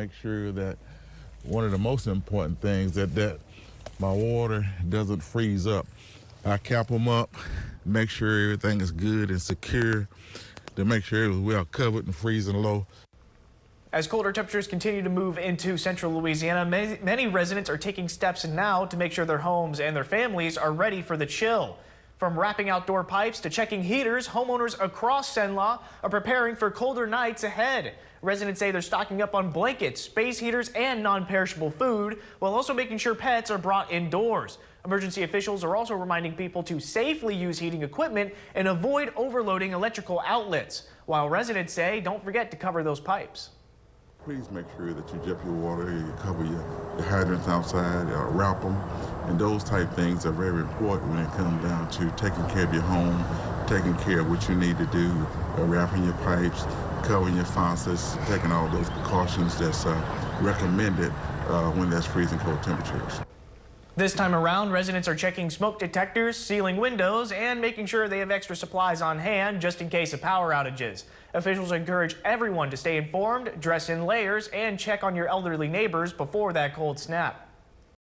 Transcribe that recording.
Make sure that one of the most important things that my water doesn't freeze up. I cap them up, make sure everything is good and secure, to make sure it was well covered and freezing low. As colder temperatures continue to move into central Louisiana, many residents are taking steps now to make sure their homes and their families are ready for the chill. From wrapping outdoor pipes to checking heaters, homeowners across Cenla are preparing for colder nights ahead. Residents say they're stocking up on blankets, space heaters, and non-perishable food, while also making sure pets are brought indoors. Emergency officials are also reminding people to safely use heating equipment and avoid overloading electrical outlets, while residents say don't forget to cover those pipes. Please make sure that you dip your water, you cover your hydrants outside, wrap them, and those type things are very important when it comes down to taking care of your home, taking care of what you need to do, wrapping your pipes, covering your faucets, taking all those precautions that's recommended when there's freezing cold temperatures. This time around, residents are checking smoke detectors, sealing windows, and making sure they have extra supplies on hand just in case of power outages. Officials encourage everyone to stay informed, dress in layers, and check on your elderly neighbors before that cold snap.